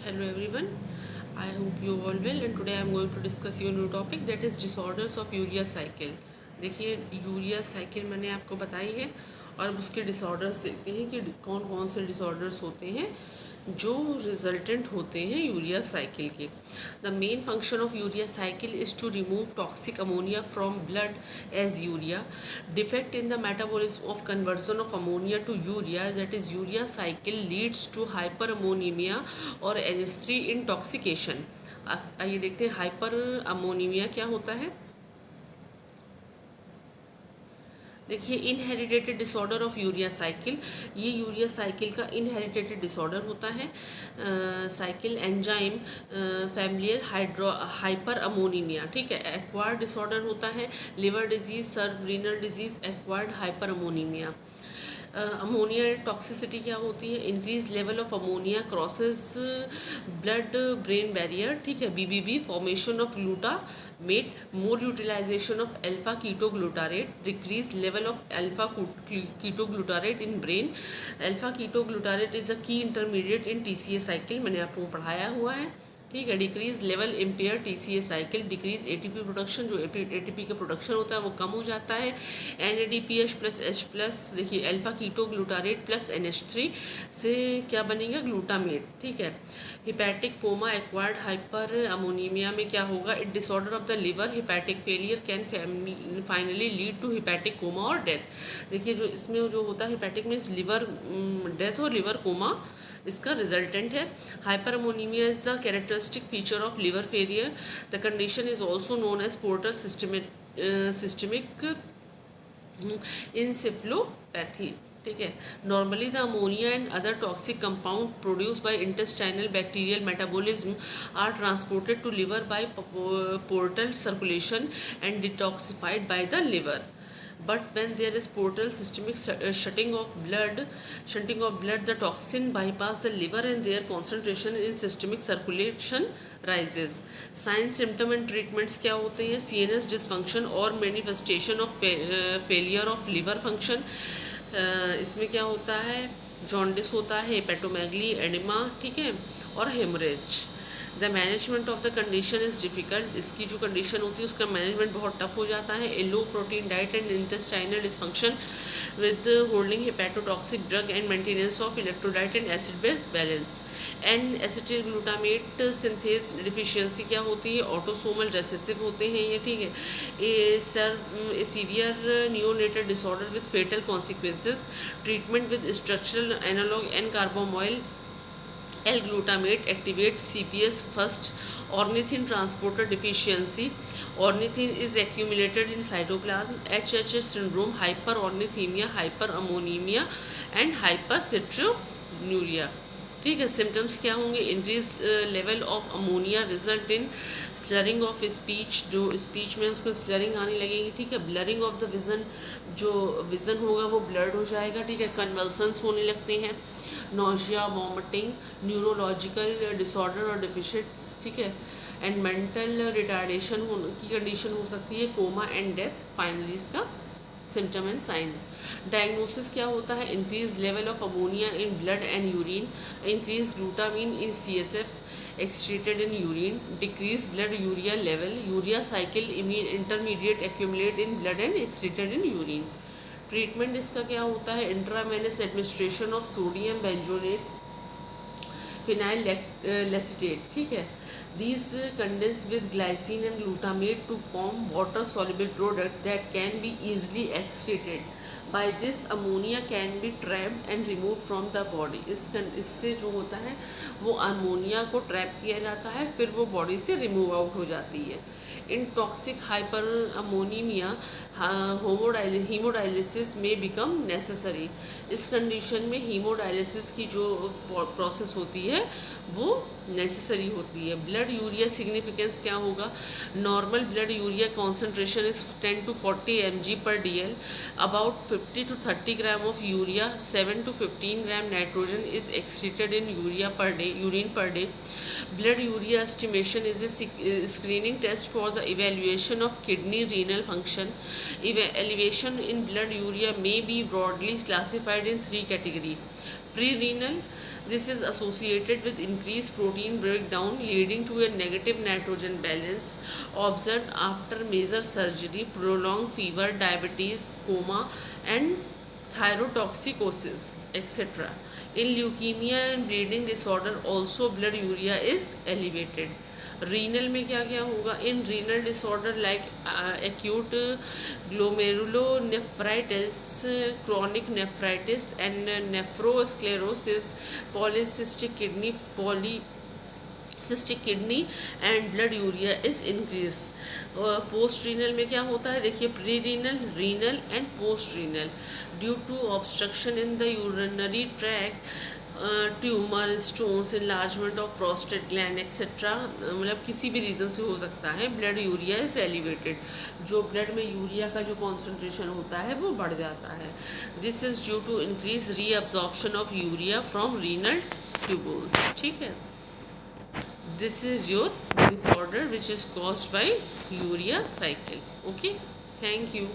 Hello everyone, I hope you all well and today I am going to discuss your new topic that is disorders of urea cycle। देखिए urea cycle मैंने आपको बताई है और अब उसके disorders देखते हैं कि कौन कौन से डिसऑर्डर्स होते हैं जो रिजल्टेंट होते हैं यूरिया साइकिल के। The main function of urea cycle is to remove toxic ammonia from blood as urea. Defect in the metabolism of conversion of ammonia to urea that is urea cycle leads to hyperammonemia और NH3 intoxication. आइए देखते हैं hyper अमोनीमिया क्या होता है। देखिए inherited disorder of urea cycle, ये urea cycle का इनहेरिटेड डिसऑर्डर होता है। Cycle enzyme familiar hyperammonemia, ठीक है। एक्वायर्ड डिसऑर्डर होता है liver disease, severe renal disease, acquired hyperammonemia. Ammonia toxicity क्या होती है? Increase level of ammonia crosses blood brain barrier, ठीक है। BBB formation of glutamate, more utilization of alpha ketoglutarate, decrease level of alpha ketoglutarate in brain. Alpha ketoglutarate is a की intermediate इन TCA cycle, मैंने आपको पढ़ाया हुआ है, ठीक है। Decrease level impair TCA cycle, decrease ATP production, जो ATP का प्रोडक्शन होता है वो कम हो जाता है। NADPH प्लस H प्लस, देखिए alpha keto glutarate plus NH3 से क्या बनेगा? ग्लूटामेट, ठीक है। Hepatic coma, acquired hyperammonaemia में क्या होगा? It disorder of the liver, hepatic failure can finally lead to hepatic coma और डेथ। देखिए जो इसमें जो होता है हिपैटिक मीन्स लिवर डेथ और लिवर कोमा इसका रिजल्टेंट है। Hyperammonemia is the characteristic feature of liver failure. The condition is also known as portal systemic encephalopathy, ठीक है। Normally the ammonia and other toxic compound produce by intestinal bacterial metabolism are transported to liver by portal circulation and detoxified by the liver. But when there is portal systemic shunting of blood, the toxin bypass the liver and their concentration in systemic circulation rises. Signs, symptom and treatments क्या होते हैं? CNS dysfunction और manifestation of failure of liver function। इसमें क्या होता है? Jaundice होता है, हेपेटोमेगली, एडिमा, ठीक है, और haemorrhage. The management of the condition is difficult, इसकी जो कंडीशन होती है उसका मैनेजमेंट बहुत टफ हो जाता है। A low protein diet and intestinal dysfunction with holding hepatotoxic drug and maintenance of electrolyte and acid base balance. And acetyl glutamate synthase deficiency क्या होती है? ऑटोसोमल रेसेसिव होते हैं ये, ठीक है। A severe neonatal disorder with fatal consequences. Treatment with structural analog and carbamoyl L-glutamate activates CPS first. Ornithine transporter deficiency. Ornithine is accumulated in cytoplasm. HHS syndrome, hyperornithemia, hyperammonemia and hypercitruria, ठीक है। Symptoms क्या होंगे? Increase level of ammonia result in slurring of speech, जो speech में उसको slurring आने लगेगी, ठीक है। ब्लरिंग ऑफ द विजन, जो विजन होगा वो ब्लर्ड हो जाएगा, ठीक है। कन्वल्सन्स होने लगते हैं, नोशिया, वॉमिटिंग, न्यूरोलॉजिकल डिसऑर्डर और डिफिशिट्स, ठीक है। एंड मेंटल रिटार्डेशन की कंडीशन हो सकती है, कोमा एंड डेथ फाइनली इसका सिम्टम एंड साइन। डायग्नोसिस क्या होता है? Increase level of ammonia in blood and urine, increase glutamine in CSF excreted in urine, decrease blood urea level, urea cycle intermediate accumulate in blood and excreted in urine। Treatment इसका क्या होता है? Intravenous administration of sodium benzoate, phenylacetate, ठीक है। These condense with glycine and glutamate to form water soluble product that can be easily excreted. By this ammonia can be trapped and removed from the body। इससे जो होता है वो ammonia को trap किया जाता है, फिर वो बॉडी से रिमूव आउट हो जाती है। इन टॉक्सिक हाइपर अमोनीमिया हीमोडायलिसिस में बिकम नेसेसरी। इस कंडीशन में हीमोडायलिसिस की जो प्रोसेस होती है वो नेसेसरी होती है। ब्लड यूरिया सिग्निफिकेंस क्या होगा? Normal blood urea concentration is 10 to 40 mg/dl। About 50 to 30 gram of urea, 7 to 15 gram nitrogen is excreted in urine per day. Blood urea estimation is a screening test for the evaluation of kidney renal function. elevation in blood urea may be broadly classified in three categories. Pre-renal, this is associated with increased protein breakdown leading to a negative nitrogen balance observed after major surgery, prolonged fever, diabetes, coma, and thyrotoxicosis, etc. In leukemia and bleeding disorder, also blood urea is elevated. Renal में क्या क्या होगा? In renal disorder like acute glomerulonephritis, chronic nephritis and nephrosclerosis, polycystic kidney and blood urea is increase. Post renal में क्या होता है? देखिए, pre renal, renal and post renal. Due to obstruction in the urinary tract, tumour, stones, enlargement of prostate gland etcetera, मतलब किसी भी reason से हो सकता है, ब्लड यूरिया इज एलिवेटेड. जो ब्लड में यूरिया का जो कॉन्सेंट्रेशन होता है वो बढ़ जाता है. This is due to increase reabsorption of urea from renal tubules. ठीक है, this is your disorder which is caused by urea cycle. Okay, thank you.